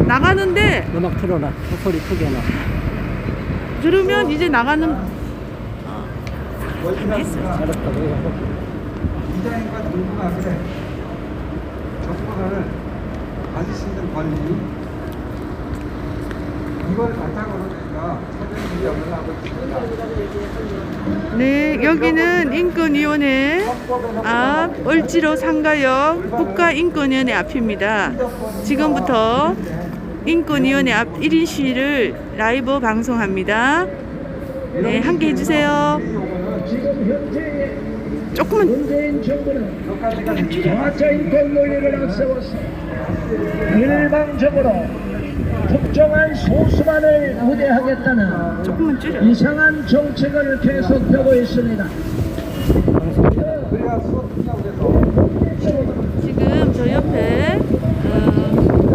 나가는데 음악 틀어놔. 소리 크게 나. 들으면 이제 나가는 잘했다. 이장인과 누구나 그래. 저보다는 아저씨 있는 관리 이걸 바탕으로 저희가 사전 지정을 하고 있습니다. 네, 여기는 인권위원회 앞 을지로 상가역 국가인권위원회 앞입니다. 지금부터 인권위원회 앞 1인 시위를 라이브 방송합니다. 네, 함께 해주세요. 조금만. 문재인 정부는 가짜 인권 논리를 앞세워서 일방적으로 특정한 소수만을 우대하겠다는 조금만 줄여. 이상한 정책을 계속하고 있습니다. 우리가 수업 분야에서 지금 저 옆에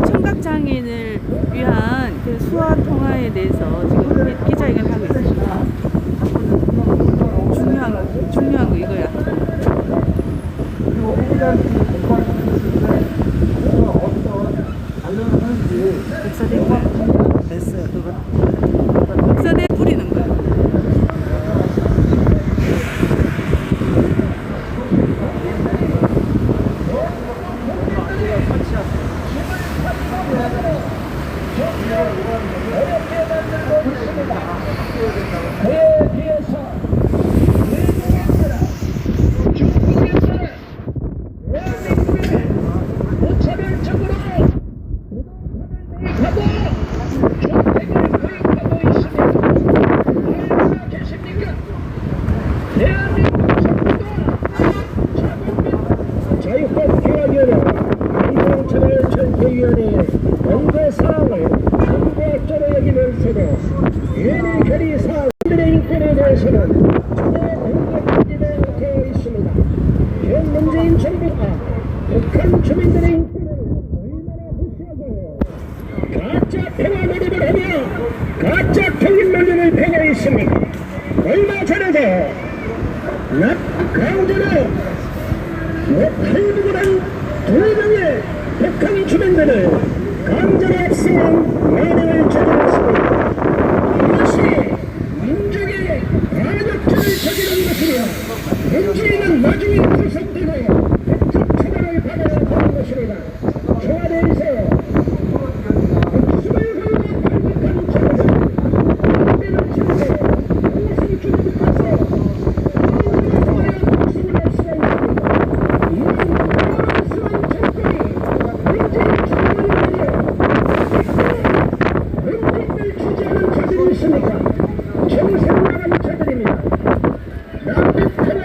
청각장애인을 위한 그 수화 통화에 대해서 지금 기자회견을 하고 있습니다. 중요한 거 이거야. 어떤 관련을 하는지 백사대 됐어요. 그거. 백사대 뿌리는 거야. 그에 비해서 중국에서는 대한민국에 무차별적으로 부동산을 매입하고 주택을 구입하고 있습니다. 알고 계십니까? 대한민국 정부가 자유법개혁위원회, 인종차별전개위원회의 권고사항을 정부학적으로 여기면서도 유엔의 결의사항들의 인권에 대해서는 전혀 공격하지는 못하고 있습니다. 현 문재인 정부가 북한 주민들의 인권을 얼마나 무시하고 가짜 평화 노력을 하며 가짜 통일 논리를 펴고 있습니다. 얼마 전에도 강제로 탈북을 한 2명의 북한 주민들을 강제로 압송한 만행을 저질렀습니다. 이것이 민족의 반역죄를 저지른 것이며 문재인은 나중에 구속되고 법적 처벌을 받아야 하는 것입니다. 청와대에서 목숨을 걸고 반격한 저는 담배를 치우고 무엇을 주는 것에서 인민을 목숨을 낼 수가 있습니다. 이런 불안스러운 정권이 문재인 정권을 문책을 주지하는 자들이 있습니까? 정상 나간 자들입니다. 남북하나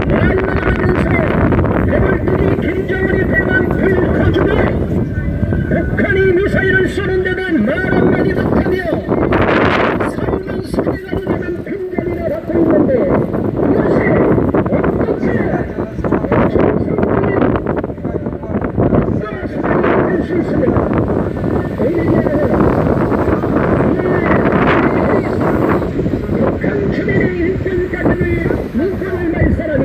만나가면서 레벌뜨기 김정은이 배만 불커주고 북한이 미사일을 쏘는데도 말 한마디 못하며 살면 사내가 되는 편견이나 받고 있는데 이것이 어떻게 정상적인 역사를 할 수 있습니까? 북한 주민의 일등까지를 민권을 말살하며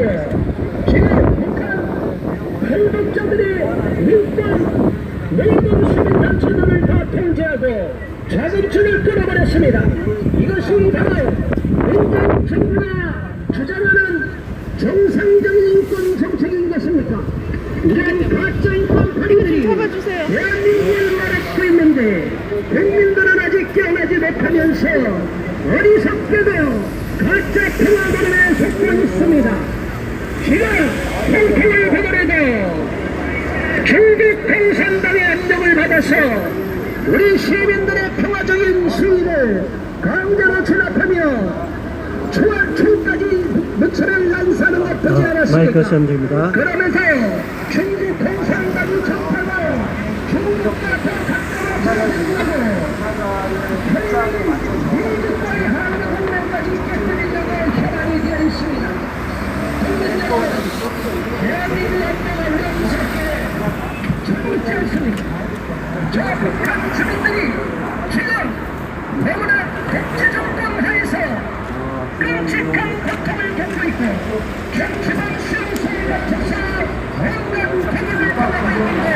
지금 북한 탈북자들의 민권 모든 시민단체들을 다 통제하고 자금줄을 끊어버렸습니다. 이것이 바로 문재인 정부가 주장하는 정상적인 인권 정책인 것입니까? 이런 가짜 인권 파리들이 잡아주세요. 대한민국을 말하고 있는데 국민들은 아직 깨어나지 못하면서 어리석게도 가짜 평화론에 속고 있습니다. 지금 평평을 보더라도 중국共産당의 압력을 받아서 우리 시민들의 평화적인 시위를 강제로 진압하며 초까지 무차별 난사하는 것 보지 않았습니까? 마이크 시험중입니다. 그러면서 중국共産党정파가 중국과 더 가까워지는 민주과의 한국문화까지 깨뜨리려고 혈안이 되어 있습니다. 대한민국 역사가 무섭게 죽지 않습니까? 저 북한 주민들이 지금 너무나 독재정권 하에서 끔찍한 고통을 겪고 있고 정치적 수용소를 거쳐서 온갖 고통을 당하고 있는데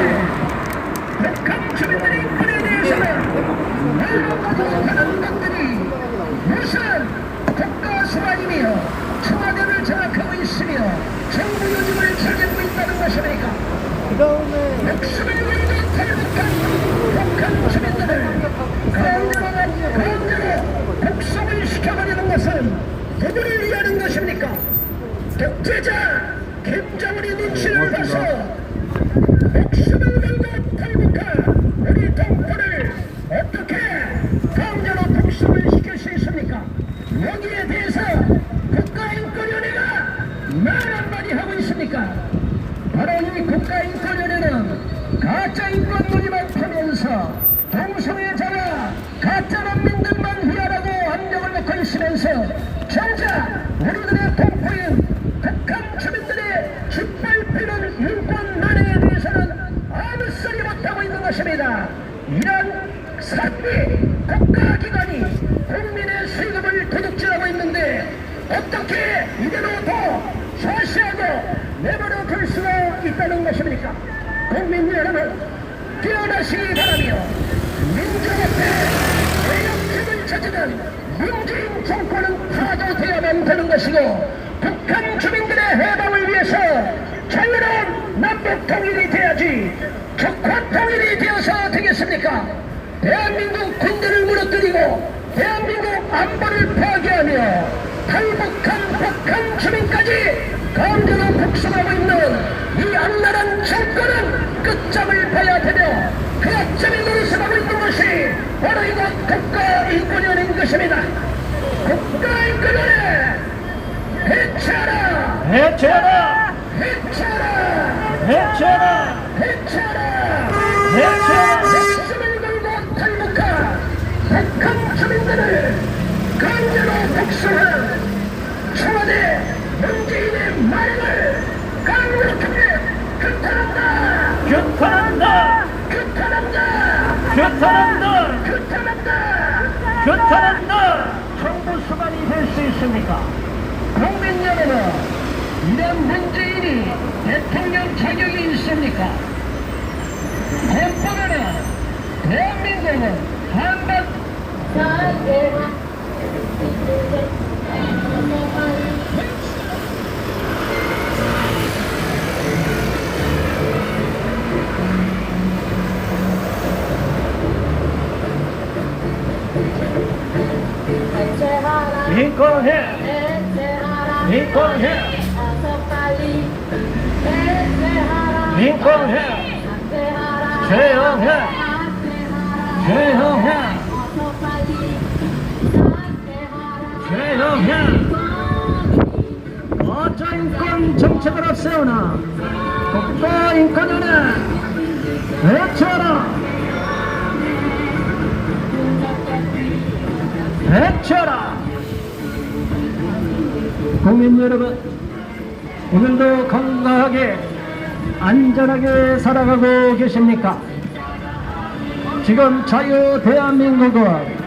북한 주민들의 인권에 대해서 하는 것들이 무슨 국가수반이며 청와대를 장악하고 있으며 정부 요직을 차지하고 있다는 것입니까? 그 다음에 목숨을 걸고 탈북한 북한 주민들을 강제로 복속을 시켜버리는 것은 누구를 위하는 것입니까? 독재자 김정은이 눈치를 봐서 목숨을 걸고 탈북한 우리 동포를 어떻게 강제로 복속을 시킬 수 있습니까? 여기에 대해서 국가인권위원회가 말 한마디 하고 있습니까? 바로 이 국가인권위원회는 가짜인권 논의만 하면서 동성애자와 가짜 난민들만 위하라고 압력을 놓고 있으면서 정작 우리들의 동포인 북한 주민들의 짓밟히는 인권 난행에 대해서는 아무 소리 못하고 있는 것입니다. 이런 사기 국가기관이 국민의 세금을 도둑질하고 있는데 어떻게 이대로 더 좌시하고 내버려 둘 수가 있다는 것입니까? 국민 여러분 깨어나시기 바라며 민주 앞에 대역책을 찾는 문재인 정권은 파도되어야만 되는 것이고 북한 주민들의 해방을 위해서 자유로운 남북 통일이 돼야지 적화 통일이 되어서 되겠습니까? 대한민국 군대를 무너뜨리고 대한민국 안보를 파괴하며 탈북한 북한 주민까지 강제로 복수하고 있는 이 악랄한 정권은 끝장을 봐야 되며 그 악점이 노릇하고 있는 것이 바로 이곳 국가인권위원회인 것입니다. 국가인권위원회 해체하라! 해체하라! 해체하라! 해체하라! 해체하라! 해체하라! 목숨을 걸고 탈북한 북한 주민들을 강제로 복수하는 청와대 문재인의 말을 강력하게 규탄한다! 규탄한다! 규탄한다! 규탄한다! 규탄한다! 규탄한다! 정부 수반이 될 수 있습니까? 국민 여러분, 이런 문재인이 대통령 자격이 있습니까? 헌법에는 대한민국은 한반 인권해! 인권해! 인권해! 죄형해! 죄형해! 죄형해! 어쩌 인권 정책을 앞세우나 국가인권위원회 해체하라! 해체하라! 국민 여러분, 오늘도 건강하게 안전하게 살아가고 계십니까? 지금 자유 대한민국은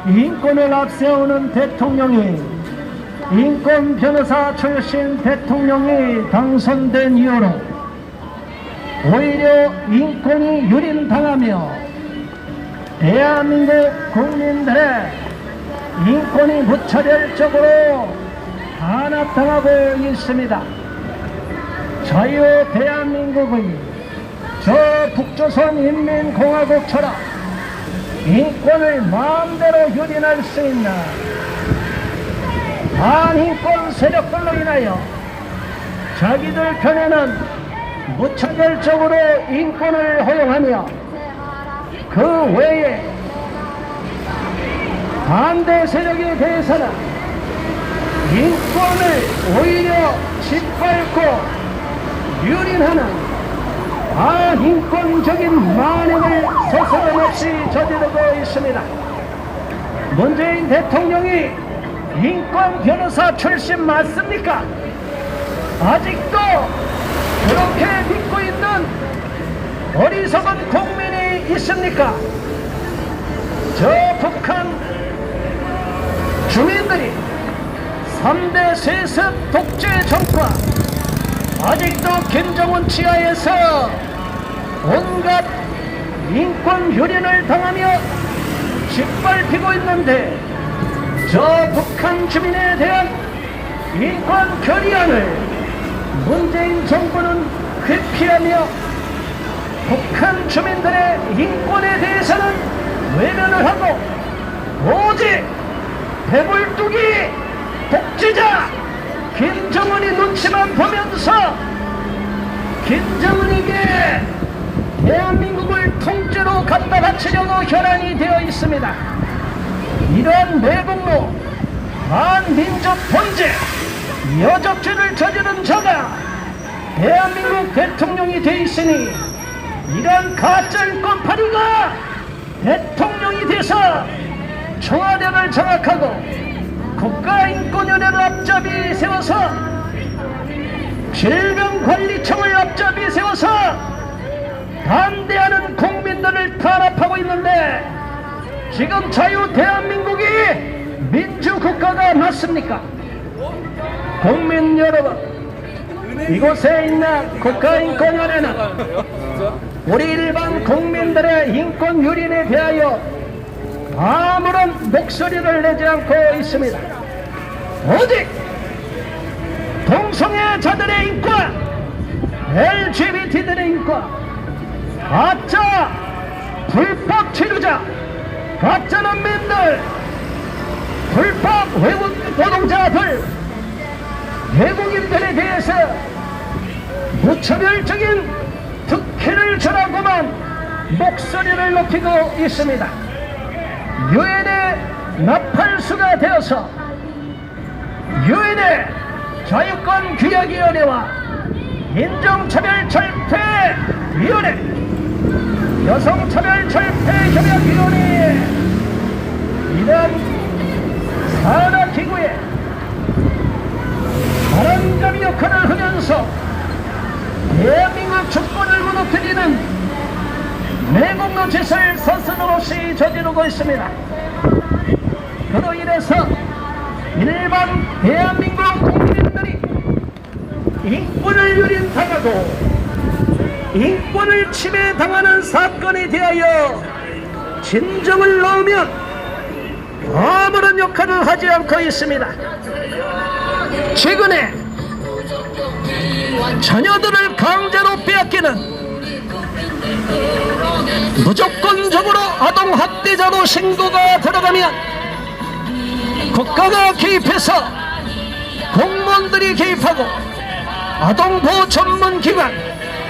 인권을 앞세우는 대통령이 인권 변호사 출신 대통령이 당선된 이후로 오히려 인권이 유린당하며 대한민국 국민들의 인권이 무차별적으로 탄압당하고 있습니다. 자유 대한민국의 저 북조선 인민공화국처럼 인권을 마음대로 유린할 수 있는 반인권 세력들로 인하여 자기들 편에는 무차별적으로 인권을 허용하며 그 외에 반대 세력에 대해서는 인권을 오히려 짓밟고 유린하는 반인권적인 만행을 서슴없이 저지르고 있습니다. 문재인 대통령이 인권 변호사 출신 맞습니까? 아직도 그렇게 믿고 있는 어리석은 국민이 있습니까? 저 북한 주민들이 3대 세습 독재 정권, 아직도 김정은 치하에서 온갖 인권 유린을 당하며 짓밟히고 있는데 저 북한 주민에 대한 인권 결의안을 문재인 정부는 회피하며 북한 주민들의 인권에 대해서는 외면을 하고 오직 배불뚝이 독재자 김정은이 눈치만 보면서 김정은에게 대한민국을 통째로 갖다 바치려고 혈안이 되어 있습니다. 이러한 매국노 반민족 범죄 여적죄를 저지른 자가 대한민국 대통령이 되어 있으니 이런 가짜 인권파리가 대통령이 돼서 청와대를 장악하고 국가인권위원회를 앞잡이 세워서 질병관리청을 앞잡이 세워서 반대하는 국민들을 탄압하고 있는데 지금 자유 대한민국이 민주국가가 맞습니까? 국민 여러분, 이곳에 있는 국가인권위원회는 우리 일반 국민들의 인권 유린에 대하여 아무런 목소리를 내지 않고 있습니다. 오직 동성애자들의 인권, LGBT들의 인권, 가짜 불법 체류자, 가짜 난민들, 불법 외국 노동자들, 외국인들에 대해서 무차별적인 특혜를 주라고만 목소리를 높이고 있습니다. 유엔의 나팔수가 되어서 유엔의 자유권규약위원회와 인종차별철폐위원회, 여성차별철폐협약위원회 이런 산하기구에 바람잡이 역할을 하면서 대한민국 주권을 무너뜨리는 매국노 짓을 서슴없이 저지르고 있습니다. 그로 인해서 일반 대한민국 국민들이 인권을 유린당하고 인권을 침해당하는 사건에 대하여 진정을 넣으면 아무런 역할을 하지 않고 있습니다. 최근에 자녀들을 강제로 빼앗기는 무조건적으로 아동학대자로 신고가 들어가면 국가가 개입해서 공무원들이 개입하고 아동보호 전문기관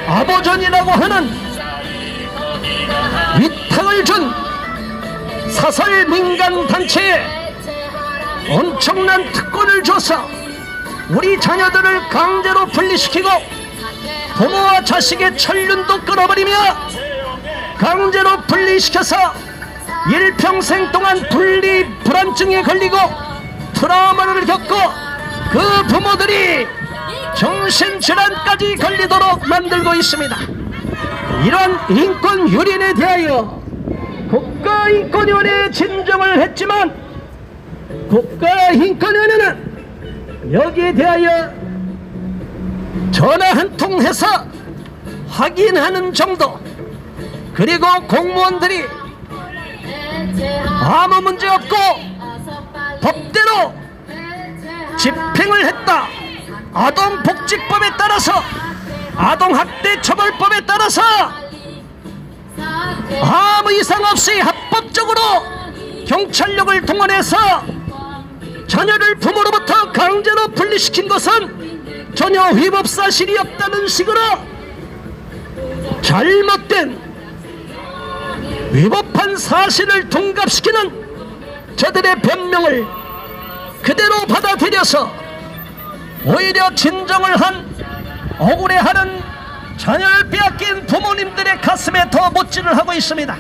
아보전이라고 하는 위탁을 준 사설 민간단체에 엄청난 특권을 줘서 우리 자녀들을 강제로 분리시키고 부모와 자식의 천륜도 끊어버리며 강제로 분리시켜서 일평생 동안 분리 불안증에 걸리고 트라우마를 겪고 그 부모들이 정신질환까지 걸리도록 만들고 있습니다. 이런 인권 유린에 대하여 국가인권위원회에 진정을 했지만 국가인권위원회는 여기에 대하여 전화 한 통 해서 확인하는 정도, 그리고 공무원들이 아무 문제 없고 법대로 집행을 했다, 아동복지법에 따라서 아동학대처벌법에 따라서 아무 이상 없이 합법적으로 경찰력을 동원해서 자녀를 부모로부터 강제로 분리시킨 것은 전혀 위법 사실이 없다는 식으로 잘못된 위법한 사실을 둔갑시키는 저들의 변명을 그대로 받아들여서 오히려 진정을 한 억울해하는 자녀를 빼앗긴 부모님들의 가슴에 더 못질을 하고 있습니다.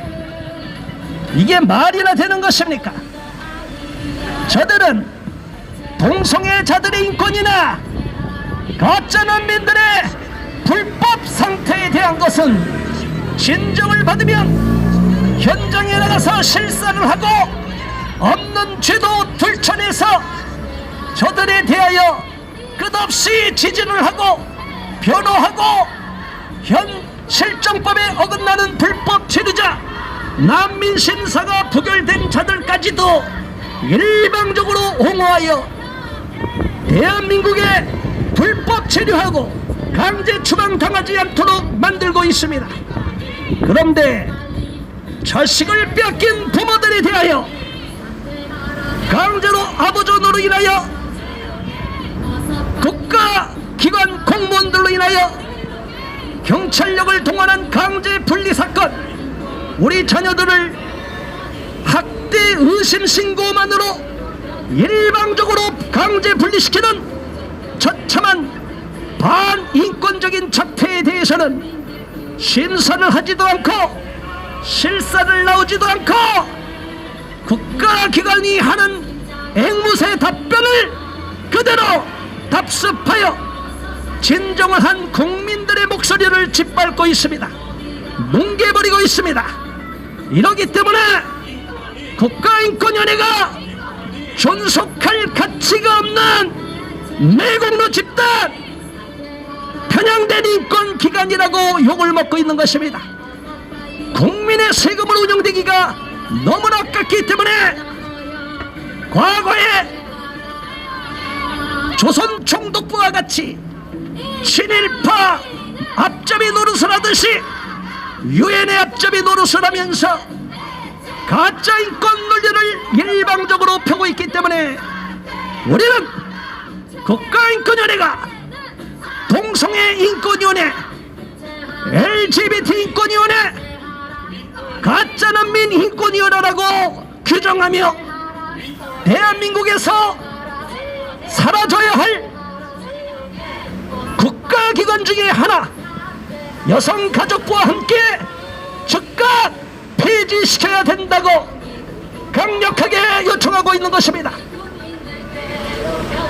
이게 말이나 되는 것입니까? 저들은 동성애자들의 인권이나 가짜 난민들의 불법 상태에 대한 것은 진정을 받으면 현장에 나가서 실사를 하고 없는 죄도 들춰내서 저들에 대하여 끝없이 지지를 하고 변호하고 현 실정법에 어긋나는 불법 체류자 난민 심사가 부결된 자들까지도 일방적으로 옹호하여 대한민국에 불법 체류하고 강제 추방당하지 않도록 만들고 있습니다. 그런데 자식을 뺏긴 부모들에 대하여 강제로 아버존으로 인하여 국가기관 공무원들로 인하여 경찰력을 동원한 강제 분리 사건, 우리 자녀들을 학대 의심 신고만으로 일방적으로 강제 분리시키는 처참한 반인권적인 작태에 대해서는 심사를 하지도 않고 실사를 나오지도 않고 국가기관이 하는 앵무새 답변을 그대로 답습하여 진정을 한 국민들의 목소리를 짓밟고 있습니다. 뭉개버리고 있습니다. 이러기 때문에 국가인권위원회가 존속할 가치가 없는 매국노 집단, 편향된 인권기관이라고 욕을 먹고 있는 것입니다. 국민의 세금으로 운영되기가 너무나 아깝기 때문에 과거에 조선총독부와 같이 친일파 앞잡이 노릇을 하듯이 유엔의 앞잡이 노릇을 하면서 가짜 인권 논리를 일방적으로 펴고 있기 때문에 우리는 국가인권위원회가 동성애 인권위원회, LGBT 인권위원회, 가짜난민 인권위원회라고 규정하며 대한민국에서 사라져야 할 국가기관 중에 하나, 여성가족부와 함께 즉각 폐지시켜야 된다고 강력하게 요청하고 있는 것입니다.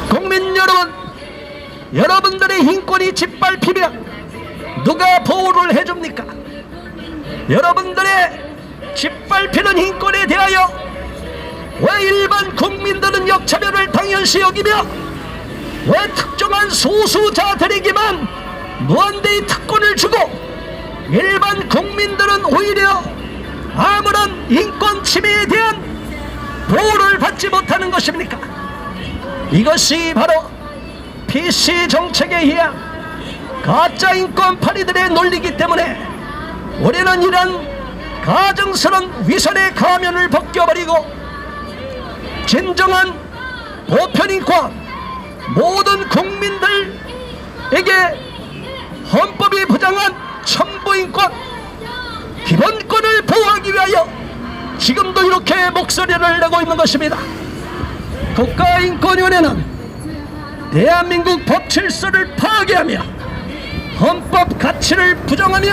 국민 여러분, 여러분들의 인권이 짓밟히면 누가 보호를 해줍니까? 여러분들의 짓밟히는 인권에 대하여 왜 일반 국민들은 역차별을 당연시 여기며 왜 특정한 소수자들에게만 무한대의 특권을 주고 일반 국민들은 오히려 아무런 인권 침해에 대한 보호를 받지 못하는 것입니까? 이것이 바로 PC 정책에 의한 가짜 인권 파리들의 논리이기 때문에 우리는 이런 가증스러운 위선의 가면을 벗겨버리고 진정한 보편인권, 모든 국민들에게 헌법이 보장한 천부인권, 기본권을 보호하기 위하여 지금도 이렇게 목소리를 내고 있는 것입니다. 국가인권위원회는 대한민국 법 질서를 파괴하며 헌법 가치를 부정하며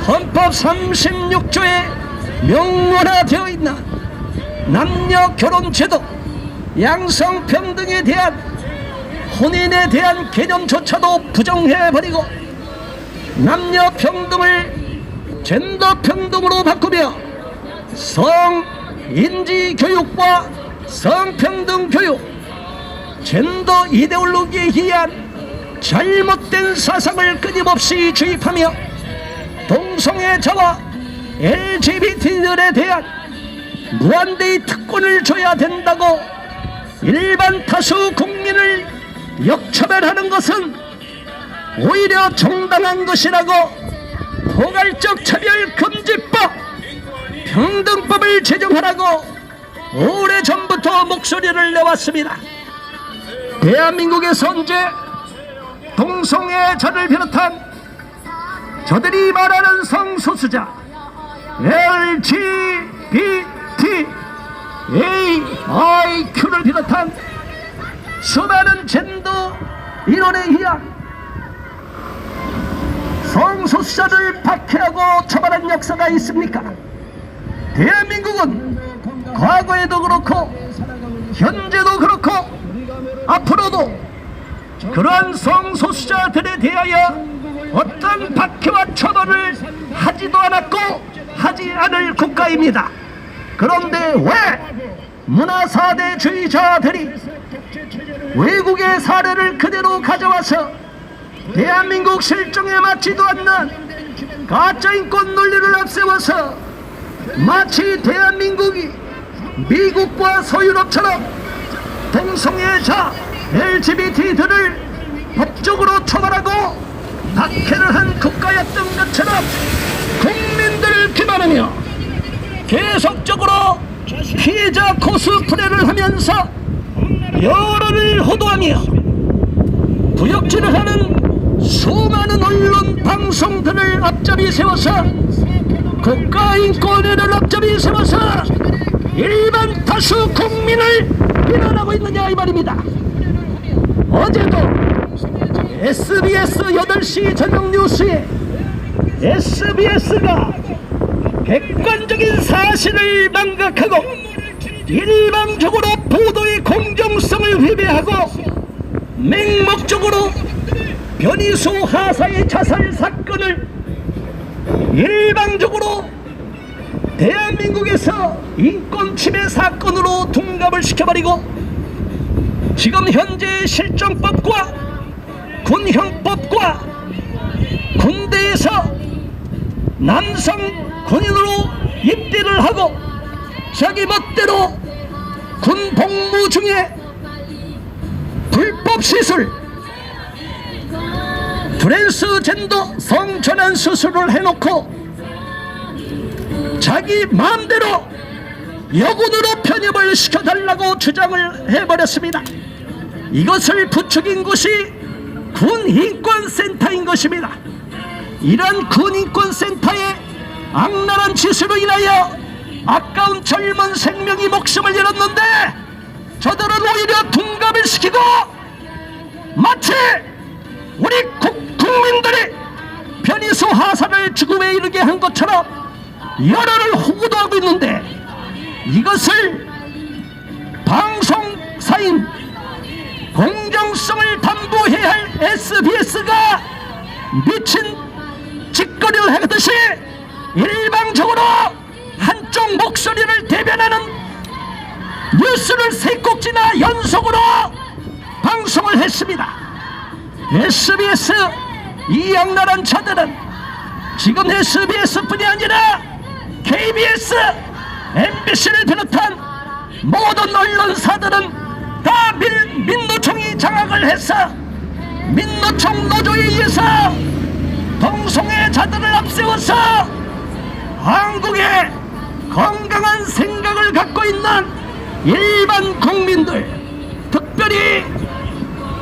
헌법 36조에 명문화되어 있는 남녀 결혼 제도, 양성평등에 대한 혼인에 대한 개념조차도 부정해버리고 남녀 평등을 젠더 평등으로 바꾸며 성인지 교육과 성평등 교육, 젠더 이데올로기에 의한 잘못된 사상을 끊임없이 주입하며 동성애자와 LGBT들에 대한 무한대의 특권을 줘야 된다고 일반 다수 국민을 역차별하는 것은 오히려 정당한 것이라고 포괄적 차별금지법, 평등법을 제정하라고 오래전부터 목소리를 내왔습니다. 대한민국에서 현재 동성애자를 비롯한 저들이 말하는 성소수자 LGBTAIQ를 비롯한 수많은 젠더 인원에 의한 성소수자를 박해하고 처벌한 역사가 있습니까? 대한민국은 과거에도 그렇고 현재도 그렇고 앞으로도 그러한 성소수자들에 대하여 어떤 박해와 처벌을 하지도 않았고 하지 않을 국가입니다. 그런데 왜 문화사대주의자들이 외국의 사례를 그대로 가져와서 대한민국 실정에 맞지도 않는 가짜인권 논리를 앞세워서 마치 대한민국이 미국과 서유럽처럼 동성애자 LGBT들을 법적으로 처벌하고 박해를 한 국가였던 것처럼 국민들을 기만하며 계속적으로 피해자 코스프레를 하면서 여론을 호도하며 구역질을 하는 수많은 언론 방송들을 앞잡이 세워서 국가인권위를 앞잡이 세워서 일반 다수 국민을 비난하고 있느냐 이 말입니다. 어제도 SBS 8시 저녁 뉴스에 SBS가 객관적인 사실을 망각하고 일방적으로 보도의 공정성을 위배하고 맹목적으로 변희수 하사의 자살 사건을 일방적으로 대한민국에서 인권 침해 사건으로 둔갑을 시켜버리고 지금 현재의 실정법과 군형법과 군대에서 남성 군인으로 입대를 하고 자기 멋대로 군 복무 중에 불법 시술 트랜스젠더 성전환 수술을 해놓고 자기 마음대로 여군으로 편입을 시켜달라고 주장을 해버렸습니다. 이것을 부추긴 곳이 군인권센터인 것입니다. 이런 군인권센터의 악랄한 짓으로 인하여 아까운 젊은 생명이 목숨을 잃었는데 저들은 오히려 둔갑을 시키고 마치 우리 국민들이 변희수 하사를 죽음에 이르게 한 것처럼 여론을 호도하고 있는데 이것을 방송사인 공정성을 담보해야 할 SBS가 미친 짓거리를 하듯이 일방적으로 한쪽 목소리를 대변하는 뉴스를 세 꼭지나 연속으로 방송을 했습니다. SBS 이 악랄한 자들은 지금 SBS뿐이 아니라 KBS, MBC를 비롯한 모든 언론사들은 다 민노총이 장악을 해서 민노총 노조에 의해서 동성애자들을 앞세워서 한국의 건강한 생각을 갖고 있는 일반 국민들, 특별히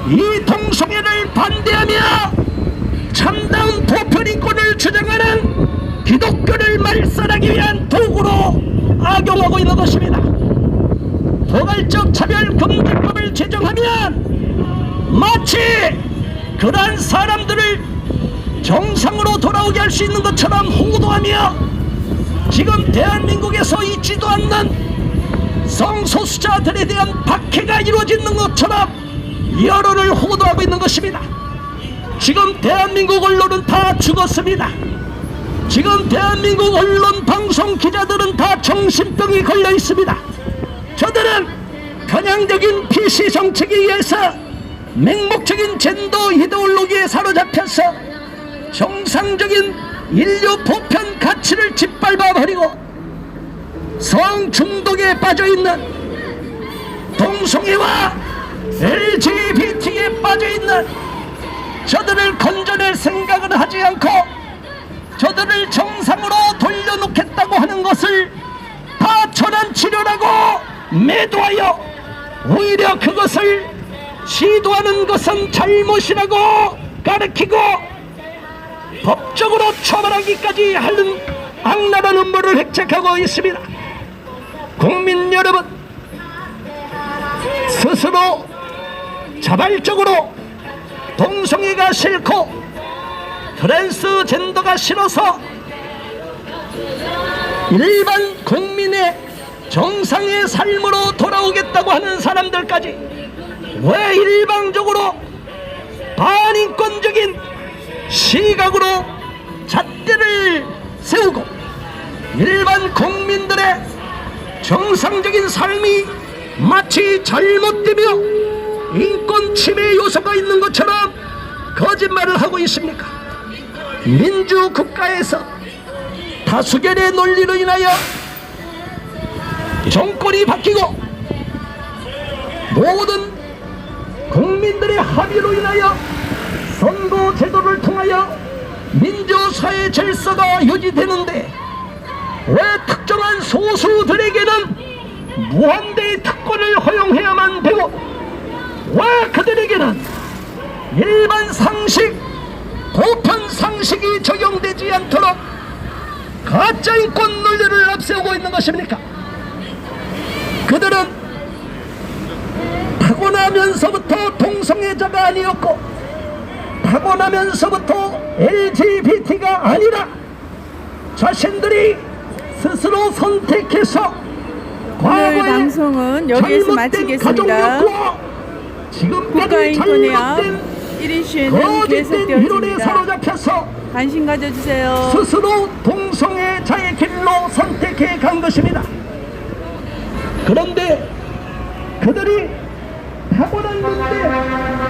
이 동성애를 반대하며 참다운 보편인권을 주장하는 기독교를 말살하기 위한 도구로 악용하고 있는 것입니다. 포괄적 차별금지법을 제정하면 마치 그러한 사람들을 정상으로 돌아오게 할 수 있는 것처럼 호도하며 지금 대한민국에서 있지도 않는 성소수자들에 대한 박해가 이루어지는 것처럼 여론을 호도하고 있는 것입니다. 지금 대한민국 언론은 다 죽었습니다. 지금 대한민국 언론 방송 기자들은 다 정신병이 걸려 있습니다. 저들은 편향적인 PC 정책에 의해서 맹목적인 젠더 이데올로기에 사로잡혀서 정상적인 인류 보편 가치를 짓밟아버리고 성중독에 빠져있는 동성애와 LGBT에 빠져있는 저들을 건져낼 생각을 하지 않고 저들을 정상으로 돌려놓겠다고 하는 것을 다 전환치료라고 매도하여 오히려 그것을 시도하는 것은 잘못이라고 가르치고 법적으로 처벌하기까지 하는 악랄한 음모를 획책하고 있습니다. 국민 여러분, 스스로 자발적으로 동성애가 싫고 트랜스젠더가 싫어서 일반 국민의 정상의 삶으로 돌아오겠다고 하는 사람들까지 왜 일방적으로 반인권적인 시각으로 잣대를 세우고 일반 국민들의 정상적인 삶이 마치 잘못되며 인권 침해 요소가 있는 것처럼 거짓말을 하고 있습니까? 민주국가에서 다수결의 논리로 인하여 정권이 바뀌고 모든 국민들의 합의로 인하여 선거 제도를 통하여 민주사회 질서가 유지되는데 왜 특정한 소수들에게는 무한대의 특권을 허용해야만 되고 왜 그들에게는 일반 상식, 보편 상식이 적용되지 않도록 가짜 인권 논리를 앞세우고 있는 것입니까? 그들은 타고나면서부터 동성애자가 아니었고 타고나면서부터 LGBT가 아니라 자신들이 스스로 선택해서 오늘 방송은 여기에서 마치겠습니다. 국가인권의 1인 시위는 계속되어집니다. 사로잡혀서 관심 가져주세요. 스스로 동성애자의 길로 선택해 간 것입니다. 그런데 그들이 타고난 건데